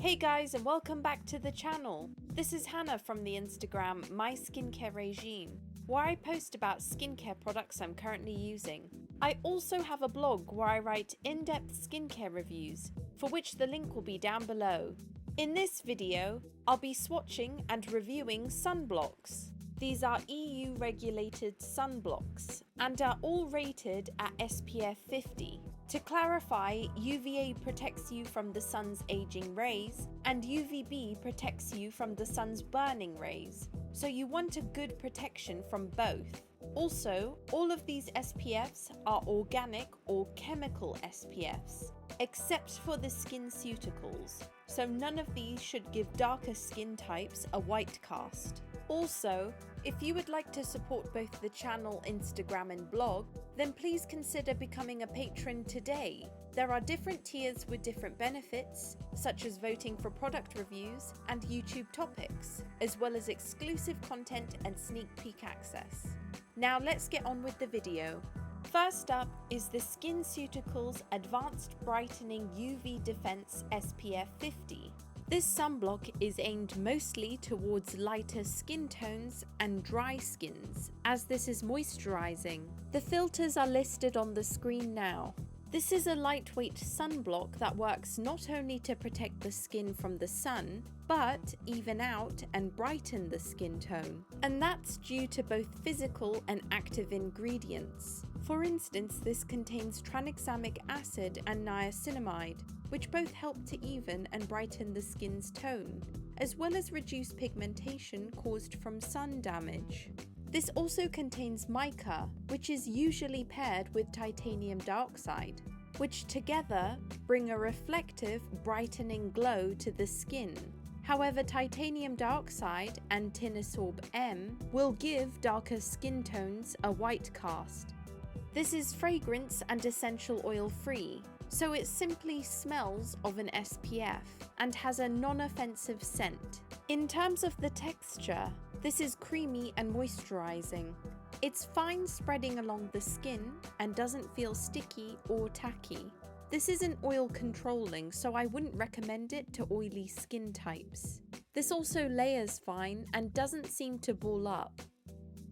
Hey guys, and welcome back to the channel. This is Hannah from the Instagram My Skincare Regime, where I post about skincare products I'm currently using. I also have a blog where I write in-depth skincare reviews, for which the link will be down below. In this video, I'll be swatching and reviewing Sunblocks. These are EU-regulated sunblocks and are all rated at SPF 50. To clarify, UVA protects you from the sun's aging rays and UVB protects you from the sun's burning rays, so you want a good protection from both. Also, all of these SPFs are organic or chemical SPFs, except for the Skinceuticals, so none of these should give darker skin types a white cast. Also, if you would like to support both the channel, Instagram and blog, then please consider becoming a patron today. There are different tiers with different benefits, such as voting for product reviews and YouTube topics, as well as exclusive content and sneak peek access. Now let's get on with the video. First up is the Skinceuticals Advanced Brightening UV Defense SPF 50. This sunblock is aimed mostly towards lighter skin tones and dry skins, as this is moisturizing. The filters are listed on the screen now. This is a lightweight sunblock that works not only to protect the skin from the sun, but even out and brighten the skin tone. And that's due to both physical and active ingredients. For instance, this contains tranexamic acid and niacinamide, which both help to even and brighten the skin's tone, as well as reduce pigmentation caused from sun damage. This also contains mica, which is usually paired with titanium dioxide, which together bring a reflective, brightening glow to the skin. However, titanium dioxide and Tinosorb M will give darker skin tones a white cast. This is fragrance and essential oil free, so it simply smells of an SPF and has a non-offensive scent. In terms of the texture, this is creamy and moisturizing. It's fine spreading along the skin and doesn't feel sticky or tacky. This isn't oil controlling, so I wouldn't recommend it to oily skin types. This also layers fine and doesn't seem to ball up.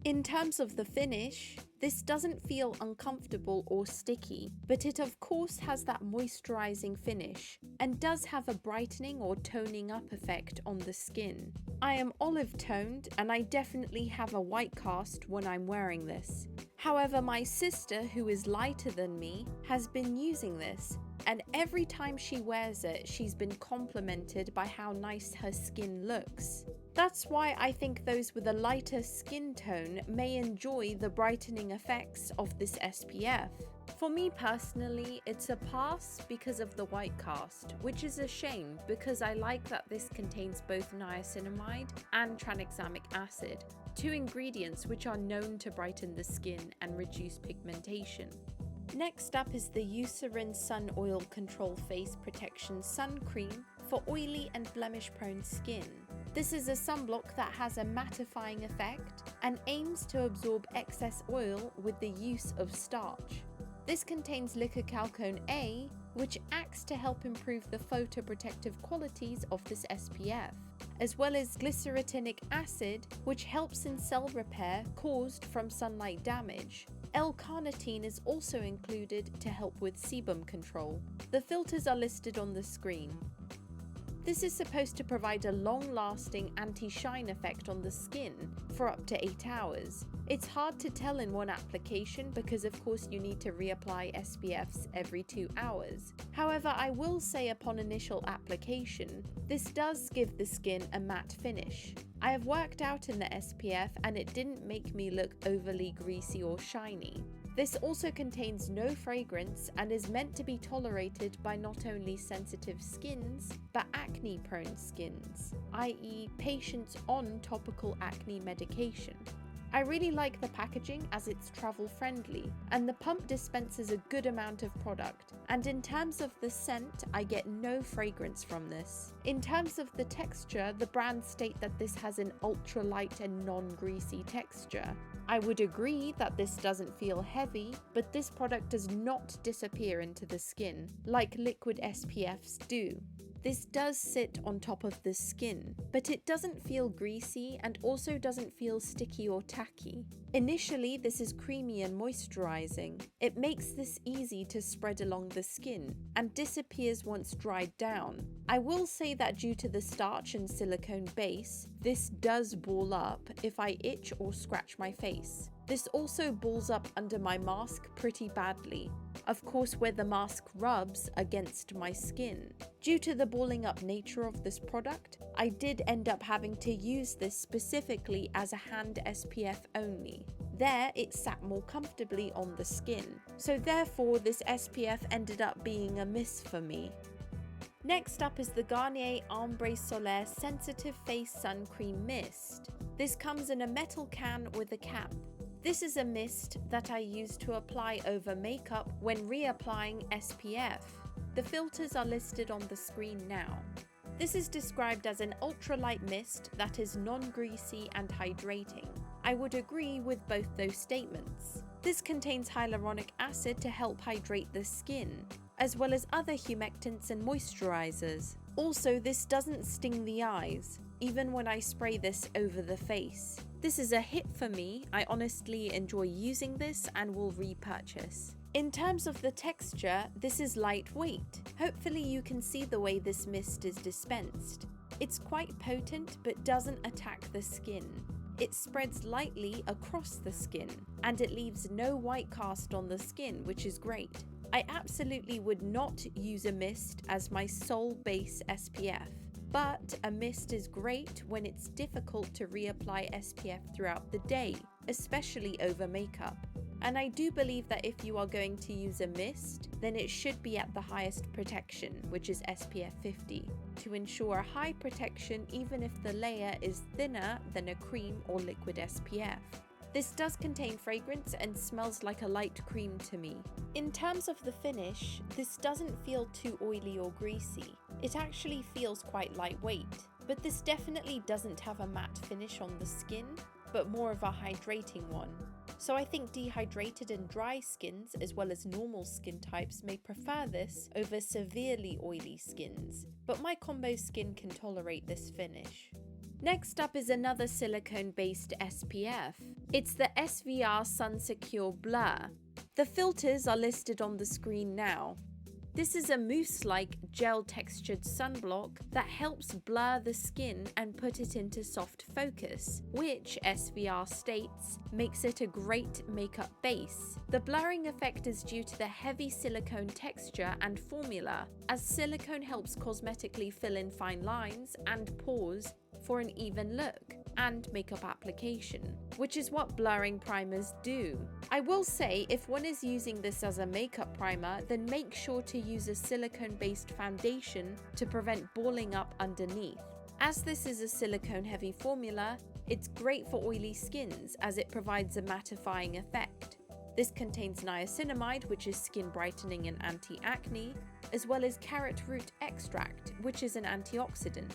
In terms of the finish, this doesn't feel uncomfortable or sticky, but it of course has that moisturizing finish and does have a brightening or toning up effect on the skin. I am olive toned and I definitely have a white cast when I'm wearing this. However, my sister, who is lighter than me, has been using this, and every time she wears it, she's been complimented by how nice her skin looks. That's why I think those with a lighter skin tone may enjoy the brightening effects of this SPF. For me personally, it's a pass because of the white cast, which is a shame because I like that this contains both niacinamide and tranexamic acid, two ingredients which are known to brighten the skin and reduce pigmentation. Next up is the Eucerin Sun Oil Control Face Protection Sun Cream for oily and blemish-prone skin. This is a sunblock that has a mattifying effect and aims to absorb excess oil with the use of starch. This contains liquorcalcone A, which acts to help improve the photoprotective qualities of this SPF, as well as glyceratinic acid, which helps in cell repair caused from sunlight damage. L-carnitine is also included to help with sebum control. The filters are listed on the screen. This is supposed to provide a long-lasting anti-shine effect on the skin for up to 8 hours. It's hard to tell in one application because of course you need to reapply SPFs every 2 hours. However, I will say upon initial application, this does give the skin a matte finish. I have worked out in the SPF and it didn't make me look overly greasy or shiny. This also contains no fragrance and is meant to be tolerated by not only sensitive skins, but acne-prone skins, i.e. patients on topical acne medication. I really like the packaging as it's travel friendly, and the pump dispenses a good amount of product, and in terms of the scent, I get no fragrance from this. In terms of the texture, the brand state that this has an ultra light and non-greasy texture. I would agree that this doesn't feel heavy, but this product does not disappear into the skin like liquid SPFs do. This does sit on top of the skin, but it doesn't feel greasy and also doesn't feel sticky or tacky. Initially, this is creamy and moisturizing. It makes this easy to spread along the skin and disappears once dried down. I will say that due to the starch and silicone base, this does ball up if I itch or scratch my face. This also balls up under my mask pretty badly, of course where the mask rubs against my skin. Due to the balling up nature of this product, I did end up having to use this specifically as a hand SPF only. There, it sat more comfortably on the skin, so therefore this SPF ended up being a miss for me. Next up is the Garnier Ombre Solaire Sensitive Face Sun Cream Mist. This comes in a metal can with a cap. This is a mist that I use to apply over makeup when reapplying SPF. The filters are listed on the screen now. This is described as an ultralight mist that is non-greasy and hydrating. I would agree with both those statements. This contains hyaluronic acid to help hydrate the skin, as well as other humectants and moisturizers. Also, this doesn't sting the eyes, even when I spray this over the face. This is a hit for me. I honestly enjoy using this and will repurchase. In terms of the texture, this is lightweight. Hopefully you can see the way this mist is dispensed. It's quite potent but doesn't attack the skin. It spreads lightly across the skin and it leaves no white cast on the skin, which is great. I absolutely would not use a mist as my sole base SPF. But a mist is great when it's difficult to reapply SPF throughout the day, especially over makeup. And I do believe that if you are going to use a mist, then it should be at the highest protection, which is SPF 50, to ensure high protection even if the layer is thinner than a cream or liquid SPF. This does contain fragrance and smells like a light cream to me. In terms of the finish, this doesn't feel too oily or greasy. It actually feels quite lightweight, but this definitely doesn't have a matte finish on the skin, but more of a hydrating one. So I think dehydrated and dry skins, as well as normal skin types, may prefer this over severely oily skins, but my combo skin can tolerate this finish. Next up is another silicone-based SPF. It's the SVR Sun Secure Blur. The filters are listed on the screen now. This is a mousse-like gel-textured sunblock that helps blur the skin and put it into soft focus, which SVR states makes it a great makeup base. The blurring effect is due to the heavy silicone texture and formula, as silicone helps cosmetically fill in fine lines and pores for an even look and makeup application, which is what blurring primers do. I will say, if one is using this as a makeup primer, then make sure to use a silicone-based foundation to prevent balling up underneath. As this is a silicone-heavy formula, it's great for oily skins as it provides a mattifying effect. This contains niacinamide, which is skin brightening and anti-acne, as well as carrot root extract, which is an antioxidant.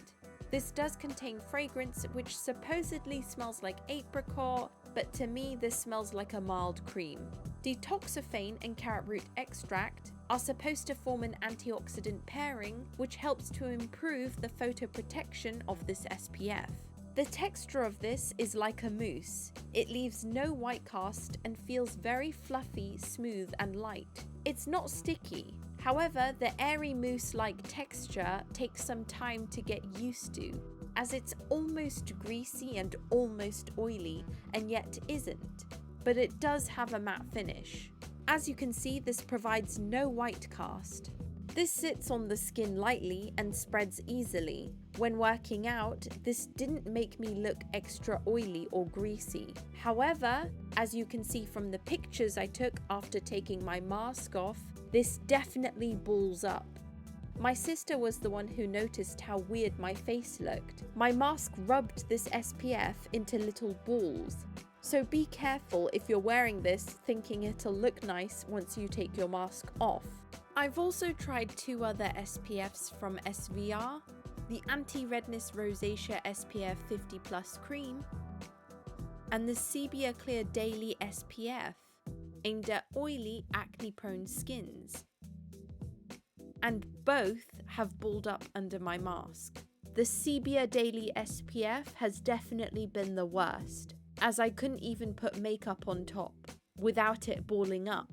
This does contain fragrance which supposedly smells like apricot, but to me this smells like a mild cream. Detoxifane and carrot root extract are supposed to form an antioxidant pairing which helps to improve the photoprotection of this SPF. The texture of this is like a mousse. It leaves no white cast and feels very fluffy, smooth and light. It's not sticky. However, the airy mousse-like texture takes some time to get used to, as it's almost greasy and almost oily, and yet isn't. But it does have a matte finish. As you can see, this provides no white cast. This sits on the skin lightly and spreads easily. When working out, this didn't make me look extra oily or greasy. However, as you can see from the pictures I took after taking my mask off, this definitely balls up. My sister was the one who noticed how weird my face looked. My mask rubbed this SPF into little balls. So be careful if you're wearing this thinking it'll look nice once you take your mask off. I've also tried two other SPFs from SVR, the Anti-Redness Rosacea SPF 50 Plus Cream and the Sepia Clear Daily SPF, aimed at oily, acne-prone skins. And both have balled up under my mask. The Sebia Daily SPF has definitely been the worst, as I couldn't even put makeup on top without it balling up.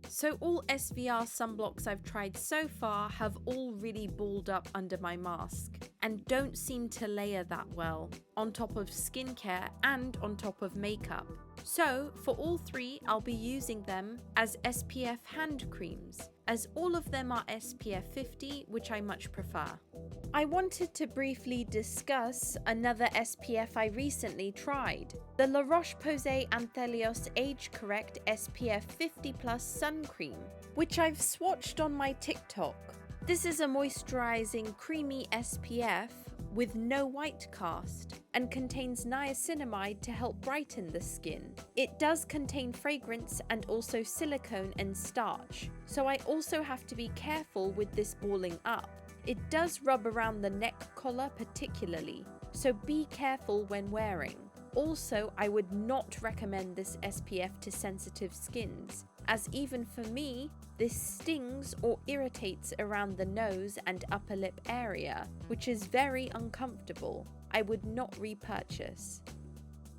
So all SVR sunblocks I've tried so far have all really balled up under my mask and don't seem to layer that well on top of skincare and on top of makeup. So for all three, I'll be using them as SPF hand creams, as all of them are SPF 50, which I much prefer. I wanted to briefly discuss another SPF I recently tried, the Larocheposay Anthelios Age Correct SPF 50 Plus Sun Cream, which I've swatched on my TikTok. This is a moisturizing creamy SPF with no white cast and contains niacinamide to help brighten the skin. It does contain fragrance and also silicone and starch, so I also have to be careful with this balling up. It does rub around the neck collar particularly, so be careful when wearing. Also, I would not recommend this SPF to sensitive skins, as even for me, this stings or irritates around the nose and upper lip area, which is very uncomfortable. I would not repurchase.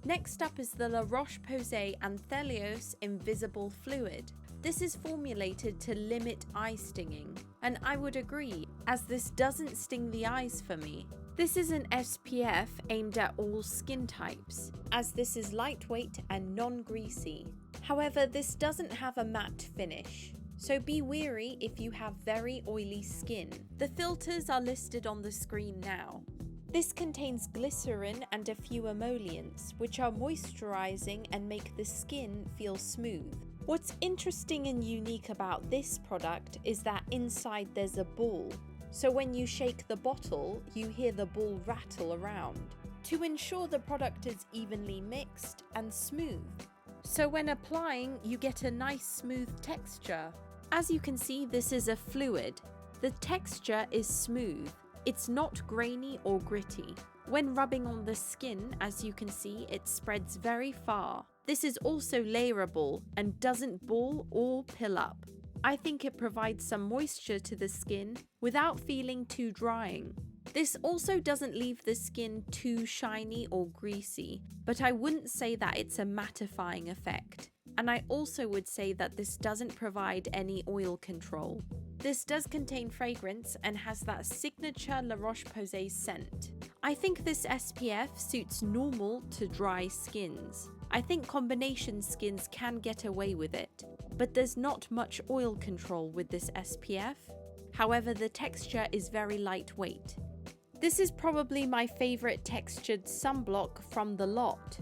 Next up is the Larocheposay Anthelios Invisible Fluid. This is formulated to limit eye stinging, and I would agree, as this doesn't sting the eyes for me. This is an SPF aimed at all skin types, as this is lightweight and non-greasy. However, this doesn't have a matte finish, so be wary if you have very oily skin. The filters are listed on the screen now. This contains glycerin and a few emollients, which are moisturizing and make the skin feel smooth. What's interesting and unique about this product is that inside there's a ball, so when you shake the bottle, you hear the ball rattle around, to ensure the product is evenly mixed and smooth. So when applying, you get a nice smooth texture. As you can see, this is a fluid. The texture is smooth. It's not grainy or gritty. When rubbing on the skin, as you can see, it spreads very far. This is also layerable and doesn't ball or pill up. I think it provides some moisture to the skin without feeling too drying. This also doesn't leave the skin too shiny or greasy, but I wouldn't say that it's a mattifying effect. And I also would say that this doesn't provide any oil control. This does contain fragrance and has that signature Laroche-Posay scent. I think this SPF suits normal to dry skins. I think combination skins can get away with it, but there's not much oil control with this SPF. However, the texture is very lightweight. This is probably my favorite textured sunblock from the lot.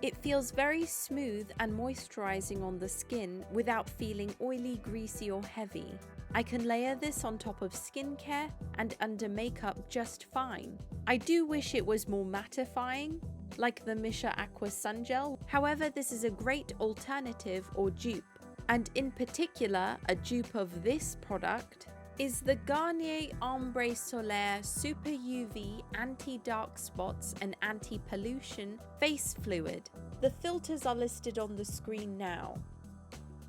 It feels very smooth and moisturizing on the skin without feeling oily, greasy or heavy. I can layer this on top of skincare and under makeup just fine. I do wish it was more mattifying, like the Missha Aqua Sun Gel. However, this is a great alternative or dupe, and in particular, a dupe of this product is the Garnier Ombre Solaire Super UV Anti-Dark Spots and Anti-Pollution Face Fluid. The filters are listed on the screen now.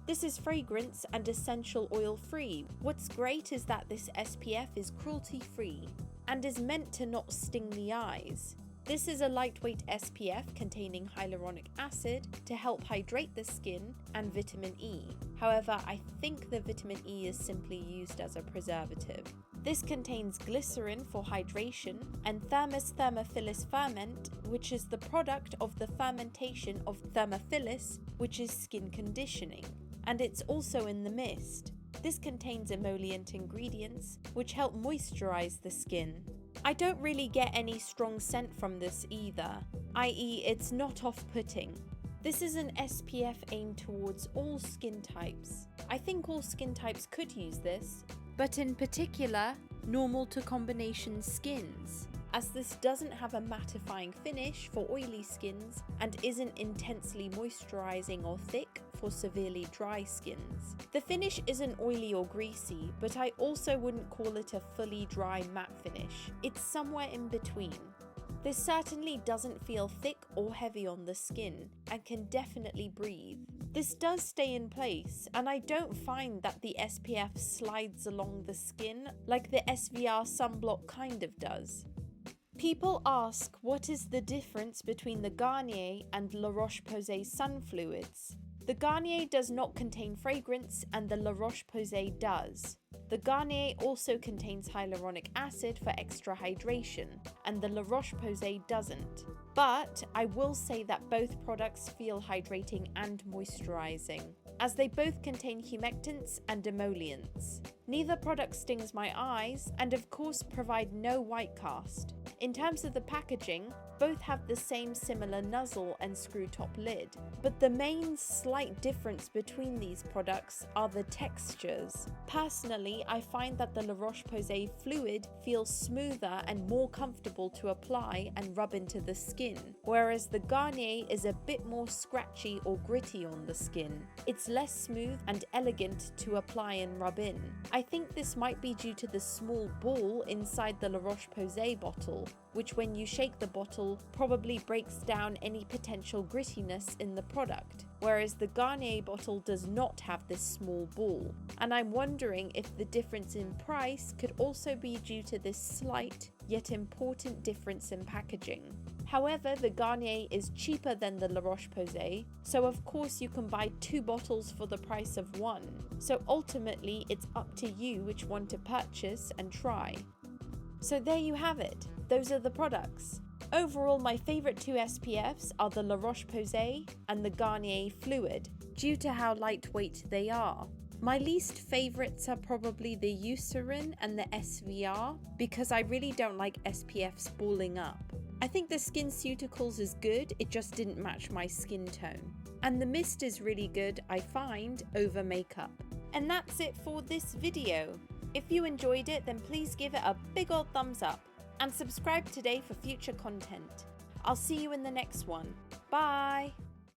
This is fragrance and essential oil free. What's great is that this SPF is cruelty free and is meant to not sting the eyes. This is a lightweight SPF containing hyaluronic acid to help hydrate the skin and vitamin E. However, I think the vitamin E is simply used as a preservative. This contains glycerin for hydration and Thermus thermophilus ferment, which is the product of the fermentation of thermophilus, which is skin conditioning. And it's also in the mist. This contains emollient ingredients which help moisturize the skin. I don't really get any strong scent from this either, i.e. it's not off-putting. This is an SPF aimed towards all skin types. I think all skin types could use this, but in particular, normal to combination skins, as this doesn't have a mattifying finish for oily skins and isn't intensely moisturizing or thick for severely dry skins. The finish isn't oily or greasy, but I also wouldn't call it a fully dry matte finish. It's somewhere in between. This certainly doesn't feel thick or heavy on the skin and can definitely breathe. This does stay in place, and I don't find that the SPF slides along the skin like the SVR Sunblock kind of does. People ask what is the difference between the Garnier and Larocheposay sun fluids. The Garnier does not contain fragrance and the Larocheposay does. The Garnier also contains hyaluronic acid for extra hydration, and the Larocheposay doesn't. But I will say that both products feel hydrating and moisturizing, as they both contain humectants and emollients. Neither product stings my eyes and of course provide no white cast. In terms of the packaging, both have the same similar nozzle and screw top lid, but the main slight difference between these products are the textures. Personally, I find that the Laroche-Posay fluid feels smoother and more comfortable to apply and rub into the skin, whereas the Garnier is a bit more scratchy or gritty on the skin. It's less smooth and elegant to apply and rub in. I think this might be due to the small ball inside the Laroche-Posay bottle, which when you shake the bottle probably breaks down any potential grittiness in the product, whereas the Garnier bottle does not have this small ball. And I'm wondering if the difference in price could also be due to this slight yet important difference in packaging. However, the Garnier is cheaper than the Laroche-Posay, so of course you can buy 2 bottles for the price of 1. So ultimately it's up to you which one to purchase and try. So there you have it, those are the products. Overall, my favourite 2 SPFs are the Laroche-Posay and the Garnier Fluid, due to how lightweight they are. My least favourites are probably the Eucerin and the SVR, because I really don't like SPFs balling up. I think the Skinceuticals is good, it just didn't match my skin tone. And the mist is really good, I find, over makeup. And that's it for this video. If you enjoyed it, then please give it a big old thumbs up and subscribe today for future content. I'll see you in the next one. Bye!